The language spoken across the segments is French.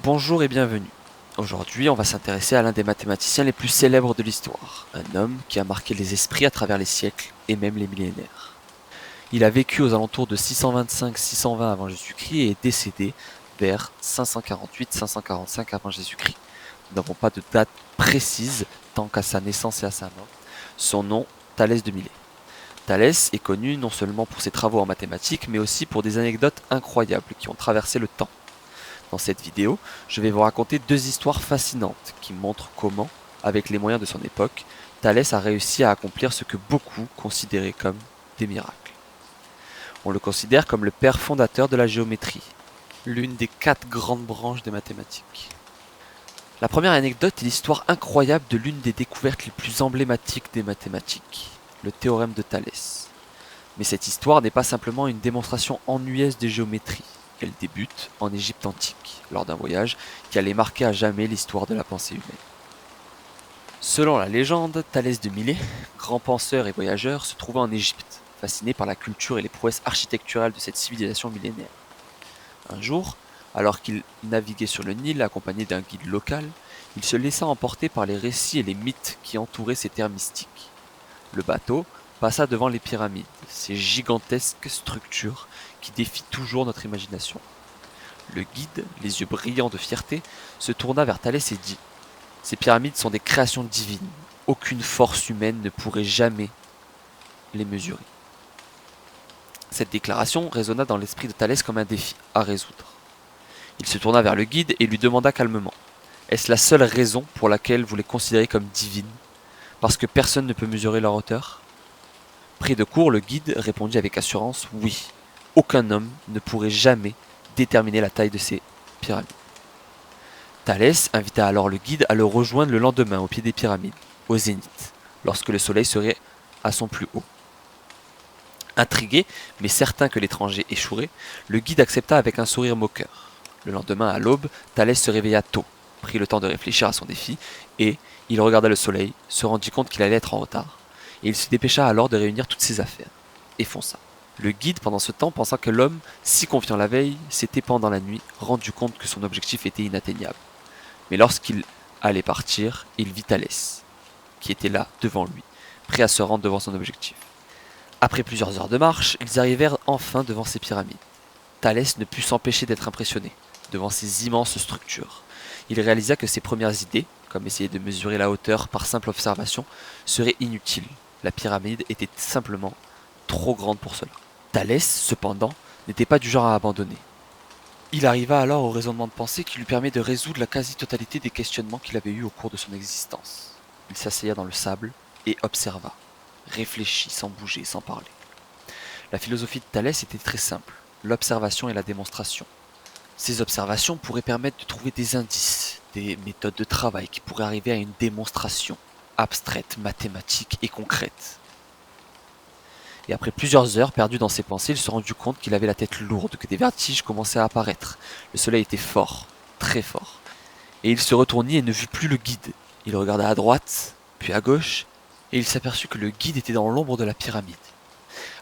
Bonjour et bienvenue. Aujourd'hui, on va s'intéresser à l'un des mathématiciens les plus célèbres de l'histoire, un homme qui a marqué les esprits à travers les siècles et même les millénaires. Il a vécu aux alentours de 625-620 avant Jésus-Christ et est décédé vers 548-545 avant Jésus-Christ. Nous n'avons pas de date précise tant qu'à sa naissance et à sa mort. Son nom, Thalès de Milet. Thalès est connu non seulement pour ses travaux en mathématiques, mais aussi pour des anecdotes incroyables qui ont traversé le temps. Dans cette vidéo, je vais vous raconter deux histoires fascinantes qui montrent comment, avec les moyens de son époque, Thalès a réussi à accomplir ce que beaucoup considéraient comme des miracles. On le considère comme le père fondateur de la géométrie, l'une des 4 grandes branches des mathématiques. La première anecdote est l'histoire incroyable de l'une des découvertes les plus emblématiques des mathématiques, le théorème de Thalès. Mais cette histoire n'est pas simplement une démonstration ennuyeuse de géométrie. Elle débute en Égypte antique, lors d'un voyage qui allait marquer à jamais l'histoire de la pensée humaine. Selon la légende, Thalès de Milet, grand penseur et voyageur, se trouvait en Égypte, fasciné par la culture et les prouesses architecturales de cette civilisation millénaire. Un jour, alors qu'il naviguait sur le Nil accompagné d'un guide local, il se laissa emporter par les récits et les mythes qui entouraient ces terres mystiques. Le bateau passa devant les pyramides, ces gigantesques structures qui défient toujours notre imagination. Le guide, les yeux brillants de fierté, se tourna vers Thalès et dit : « Ces pyramides sont des créations divines. Aucune force humaine ne pourrait jamais les mesurer. » Cette déclaration résonna dans l'esprit de Thalès comme un défi à résoudre. Il se tourna vers le guide et lui demanda calmement : « Est-ce la seule raison pour laquelle vous les considérez comme divines ? Parce que personne ne peut mesurer leur hauteur ? » Pris de court, le guide répondit avec assurance : « Oui, aucun homme ne pourrait jamais déterminer la taille de ces pyramides. » Thalès invita alors le guide à le rejoindre le lendemain au pied des pyramides, au zénith, lorsque le soleil serait à son plus haut. Intrigué, mais certain que l'étranger échouerait, le guide accepta avec un sourire moqueur. Le lendemain, à l'aube, Thalès se réveilla tôt, prit le temps de réfléchir à son défi, et il regarda le soleil, se rendit compte qu'il allait être en retard, et il se dépêcha alors de réunir toutes ses affaires, et fonça. Le guide, pendant ce temps, pensa que l'homme, si confiant la veille, s'était pendant la nuit rendu compte que son objectif était inatteignable. Mais lorsqu'il allait partir, il vit Thalès, qui était là, devant lui, prêt à se rendre devant son objectif. Après plusieurs heures de marche, ils arrivèrent enfin devant ces pyramides. Thalès ne put s'empêcher d'être impressionné devant ces immenses structures. Il réalisa que ses premières idées, comme essayer de mesurer la hauteur par simple observation, seraient inutiles. La pyramide était simplement trop grande pour cela. Thalès, cependant, n'était pas du genre à abandonner. Il arriva alors au raisonnement de pensée qui lui permet de résoudre la quasi-totalité des questionnements qu'il avait eus au cours de son existence. Il s'asseya dans le sable et observa, réfléchit sans bouger, sans parler. La philosophie de Thalès était très simple, l'observation et la démonstration. Ces observations pourraient permettre de trouver des indices, des méthodes de travail qui pourraient arriver à une démonstration abstraite, mathématique et concrète. Et après plusieurs heures perdues dans ses pensées, il se rendit compte qu'il avait la tête lourde, que des vertiges commençaient à apparaître. Le soleil était fort, très fort. Et il se retournit et ne vit plus le guide. Il regarda à droite, puis à gauche, et il s'aperçut que le guide était dans l'ombre de la pyramide.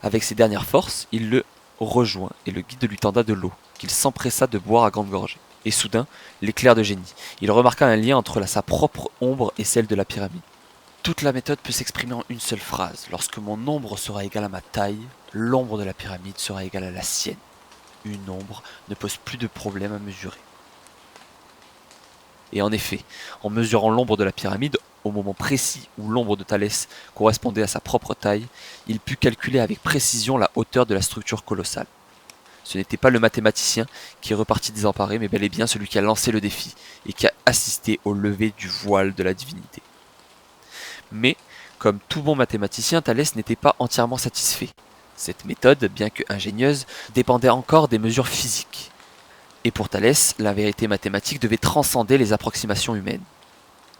Avec ses dernières forces, il le rejoint, et le guide lui tenda de l'eau, qu'il s'empressa de boire à grande gorgée. Et soudain, l'éclair de génie. Il remarqua un lien entre sa propre ombre et celle de la pyramide. Toute la méthode peut s'exprimer en une seule phrase. Lorsque mon ombre sera égale à ma taille, l'ombre de la pyramide sera égale à la sienne. Une ombre ne pose plus de problème à mesurer. Et en effet, en mesurant l'ombre de la pyramide, au moment précis où l'ombre de Thalès correspondait à sa propre taille, il put calculer avec précision la hauteur de la structure colossale. Ce n'était pas le mathématicien qui est reparti désemparé, mais bel et bien celui qui a lancé le défi et qui a assisté au lever du voile de la divinité. Mais, comme tout bon mathématicien, Thalès n'était pas entièrement satisfait. Cette méthode, bien que ingénieuse, dépendait encore des mesures physiques. Et pour Thalès, la vérité mathématique devait transcender les approximations humaines.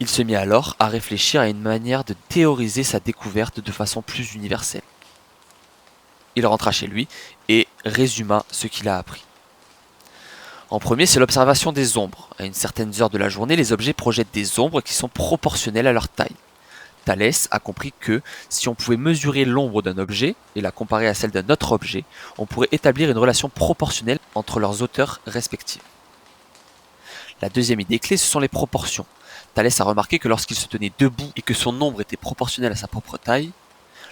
Il se mit alors à réfléchir à une manière de théoriser sa découverte de façon plus universelle. Il rentra chez lui et résuma ce qu'il a appris. En premier, c'est l'observation des ombres. À une certaine heure de la journée, les objets projettent des ombres qui sont proportionnelles à leur taille. Thalès a compris que, si on pouvait mesurer l'ombre d'un objet et la comparer à celle d'un autre objet, on pourrait établir une relation proportionnelle entre leurs hauteurs respectives. La deuxième idée clé, ce sont les proportions. Thalès a remarqué que lorsqu'il se tenait debout et que son ombre était proportionnelle à sa propre taille,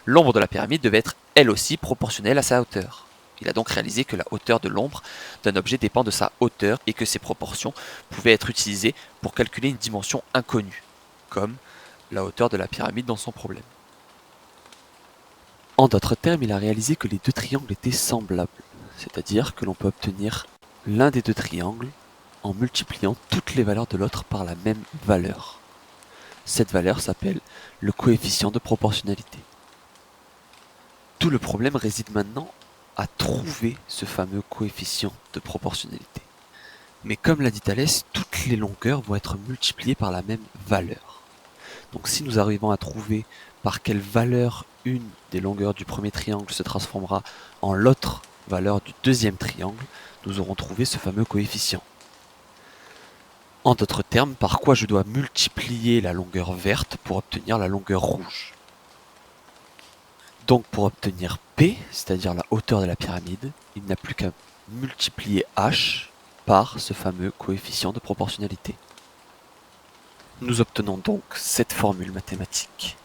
l'ombre de la pyramide devait être elle aussi proportionnelle à sa hauteur. Il a donc réalisé que la hauteur de l'ombre d'un objet dépend de sa hauteur et que ces proportions pouvaient être utilisées pour calculer une dimension inconnue, comme la hauteur de la pyramide dans son problème. En d'autres termes, il a réalisé que les deux triangles étaient semblables, c'est-à-dire que l'on peut obtenir l'un des deux triangles en multipliant toutes les valeurs de l'autre par la même valeur. Cette valeur s'appelle le coefficient de proportionnalité. Tout le problème réside maintenant à trouver ce fameux coefficient de proportionnalité. Mais comme l'a dit Thalès, toutes les longueurs vont être multipliées par la même valeur. Donc si nous arrivons à trouver par quelle valeur une des longueurs du premier triangle se transformera en l'autre valeur du deuxième triangle, nous aurons trouvé ce fameux coefficient. En d'autres termes, par quoi je dois multiplier la longueur verte pour obtenir la longueur rouge. Donc pour obtenir P, c'est-à-dire la hauteur de la pyramide, il n'a plus qu'à multiplier H par ce fameux coefficient de proportionnalité. Nous obtenons donc cette formule mathématique.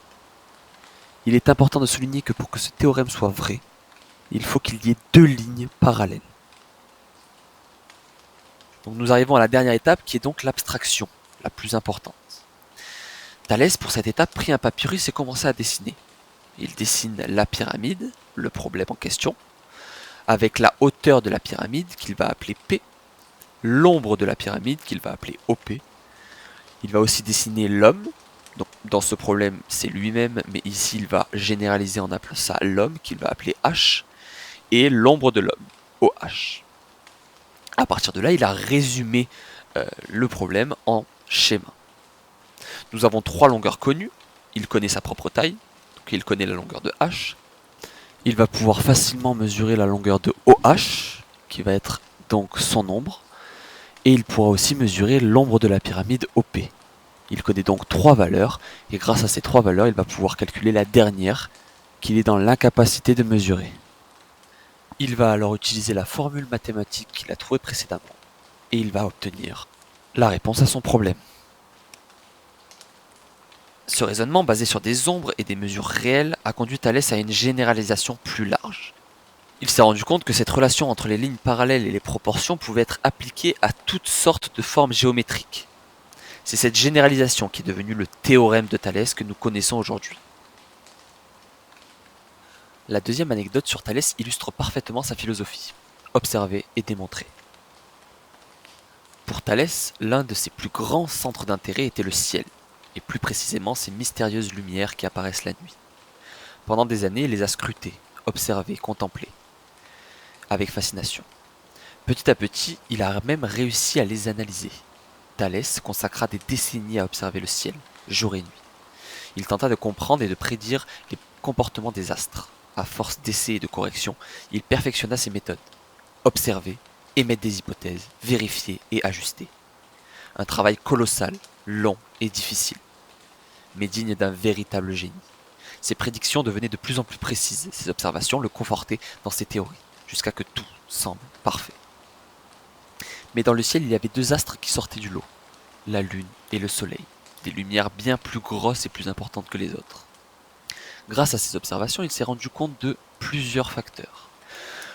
Il est important de souligner que pour que ce théorème soit vrai, il faut qu'il y ait deux lignes parallèles. Donc nous arrivons à la dernière étape qui est donc l'abstraction, la plus importante. Thalès, pour cette étape, prit un papyrus et commença à dessiner. Il dessine la pyramide, le problème en question, avec la hauteur de la pyramide qu'il va appeler P, l'ombre de la pyramide qu'il va appeler OP. Il va aussi dessiner l'homme. Donc dans ce problème, c'est lui-même, mais ici il va généraliser en appelant ça l'homme, qu'il va appeler H, et l'ombre de l'homme, OH. À partir de là, il a résumé le problème en schéma. Nous avons trois longueurs connues. Il connaît sa propre taille, donc il connaît la longueur de H. Il va pouvoir facilement mesurer la longueur de OH, qui va être donc son ombre. Et il pourra aussi mesurer l'ombre de la pyramide OP. Il connaît donc trois valeurs, et grâce à ces trois valeurs, il va pouvoir calculer la dernière, qu'il est dans l'incapacité de mesurer. Il va alors utiliser la formule mathématique qu'il a trouvée précédemment, et il va obtenir la réponse à son problème. Ce raisonnement, basé sur des ombres et des mesures réelles, a conduit Thalès à une généralisation plus large. Il s'est rendu compte que cette relation entre les lignes parallèles et les proportions pouvait être appliquée à toutes sortes de formes géométriques. C'est cette généralisation qui est devenue le théorème de Thalès que nous connaissons aujourd'hui. La deuxième anecdote sur Thalès illustre parfaitement sa philosophie. Observer et démontrer. Pour Thalès, l'un de ses plus grands centres d'intérêt était le ciel, et plus précisément ces mystérieuses lumières qui apparaissent la nuit. Pendant des années, il les a scrutées, observées, contemplées, avec fascination. Petit à petit, il a même réussi à les analyser. Thalès consacra des décennies à observer le ciel, jour et nuit. Il tenta de comprendre et de prédire les comportements des astres. À force d'essais et de corrections, il perfectionna ses méthodes. Observer, émettre des hypothèses, vérifier et ajuster. Un travail colossal, long et difficile, mais digne d'un véritable génie. Ses prédictions devenaient de plus en plus précises, ses observations le confortaient dans ses théories, jusqu'à que tout semble parfait. Mais dans le ciel, il y avait deux astres qui sortaient du lot, la lune et le soleil, des lumières bien plus grosses et plus importantes que les autres. Grâce à ces observations, il s'est rendu compte de plusieurs facteurs.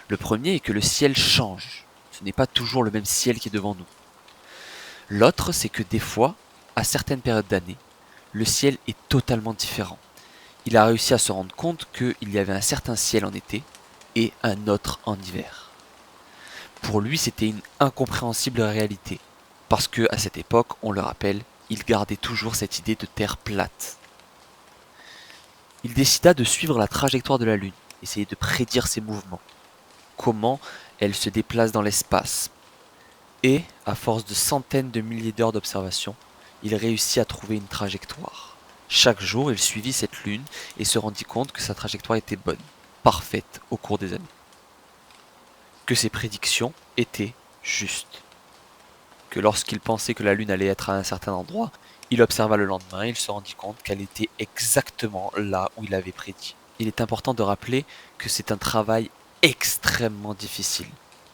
Le premier est que le ciel change. Ce n'est pas toujours le même ciel qui est devant nous. L'autre, c'est que des fois, à certaines périodes d'année, le ciel est totalement différent. Il a réussi à se rendre compte qu'il y avait un certain ciel en été et un autre en hiver. Pour lui, c'était une incompréhensible réalité, parce que à cette époque, on le rappelle, il gardait toujours cette idée de terre plate. Il décida de suivre la trajectoire de la Lune, essayer de prédire ses mouvements, comment elle se déplace dans l'espace. Et, à force de centaines de milliers d'heures d'observation, il réussit à trouver une trajectoire. Chaque jour, il suivit cette lune et se rendit compte que sa trajectoire était bonne, parfaite au cours des années. Que ses prédictions étaient justes. Que lorsqu'il pensait que la lune allait être à un certain endroit, il observa le lendemain et il se rendit compte qu'elle était exactement là où il avait prédit. Il est important de rappeler que c'est un travail extrêmement difficile,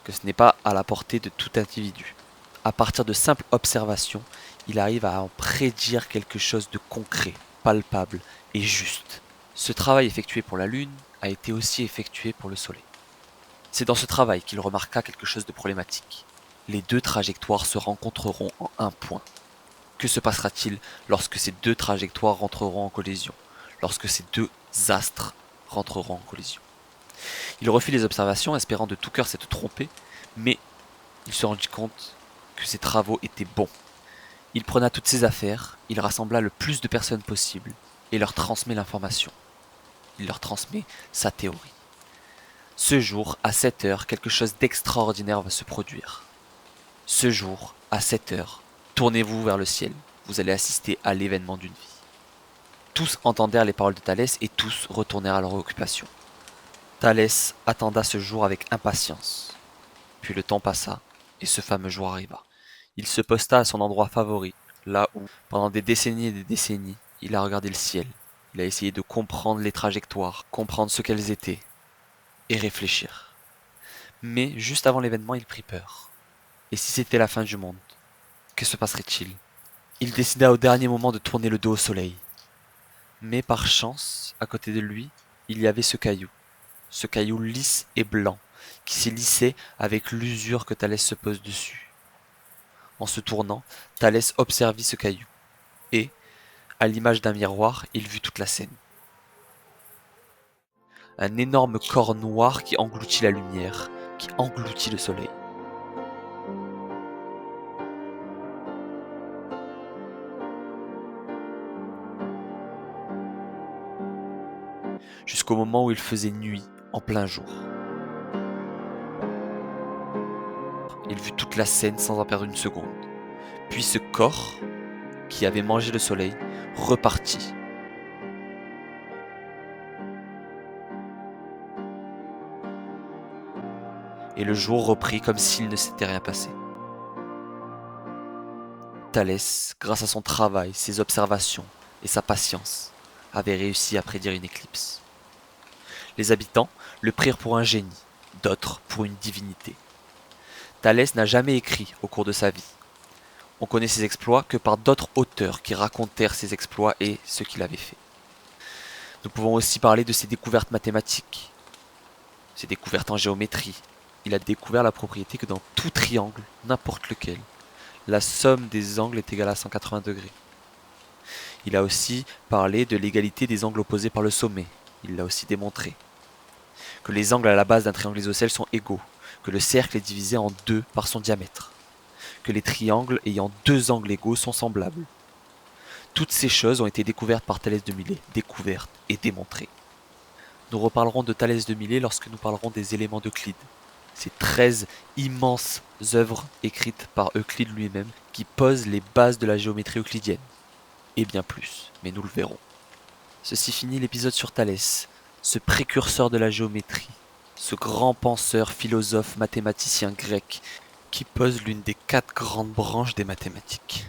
que ce n'est pas à la portée de tout individu. À partir de simples observations, il arrive à en prédire quelque chose de concret, palpable et juste. Ce travail effectué pour la Lune a été aussi effectué pour le Soleil. C'est dans ce travail qu'il remarqua quelque chose de problématique. Les deux trajectoires se rencontreront en un point. Que se passera-t-il lorsque ces deux trajectoires rentreront en collision, lorsque ces deux astres rentreront en collision? Il refit les observations, espérant de tout cœur s'être trompé, mais il se rendit compte que ses travaux étaient bons. Il prena toutes ses affaires, il rassembla le plus de personnes possible et leur transmet l'information. Il leur transmet sa théorie. Ce jour, à 7 heures, quelque chose d'extraordinaire va se produire. Ce jour, à 7 heures, tournez-vous vers le ciel. Vous allez assister à l'événement d'une vie. Tous entendèrent les paroles de Thalès et tous retournèrent à leur occupation. Thalès attenda ce jour avec impatience. Puis le temps passa et ce fameux jour arriva. Il se posta à son endroit favori, là où, pendant des décennies et des décennies, il a regardé le ciel. Il a essayé de comprendre les trajectoires, comprendre ce qu'elles étaient, et réfléchir. Mais juste avant l'événement, il prit peur. Et si c'était la fin du monde, que se passerait-il? Il décida au dernier moment de tourner le dos au soleil. Mais par chance, à côté de lui, il y avait ce caillou lisse et blanc, qui s'est lissé avec l'usure que Thalès se pose dessus. En se tournant, Thalès observit ce caillou, et, à l'image d'un miroir, il vit toute la scène. Un énorme corps noir qui engloutit la lumière, qui engloutit le soleil. Jusqu'au moment où il faisait nuit, en plein jour. Il vit toute la scène sans en perdre une seconde. Puis ce corps, qui avait mangé le soleil, repartit. Et le jour reprit comme s'il ne s'était rien passé. Thalès, grâce à son travail, ses observations et sa patience, avait réussi à prédire une éclipse. Les habitants le prirent pour un génie, d'autres pour une divinité. Thalès n'a jamais écrit au cours de sa vie. On connaît ses exploits que par d'autres auteurs qui racontèrent ses exploits et ce qu'il avait fait. Nous pouvons aussi parler de ses découvertes mathématiques, ses découvertes en géométrie. Il a découvert la propriété que dans tout triangle, n'importe lequel, la somme des angles est égale à 180 degrés. Il a aussi parlé de l'égalité des angles opposés par le sommet. Il l'a aussi démontré. Que les angles à la base d'un triangle isocèle sont égaux. Que le cercle est divisé en deux par son diamètre. Que les triangles ayant deux angles égaux sont semblables. Toutes ces choses ont été découvertes par Thalès de Milet, découvertes et démontrées. Nous reparlerons de Thalès de Milet lorsque nous parlerons des éléments d'Euclide. Ces 13 immenses œuvres écrites par Euclide lui-même qui posent les bases de la géométrie euclidienne. Et bien plus, mais nous le verrons. Ceci finit l'épisode sur Thalès, ce précurseur de la géométrie, ce grand penseur, philosophe, mathématicien grec qui pose l'une des 4 grandes branches des mathématiques.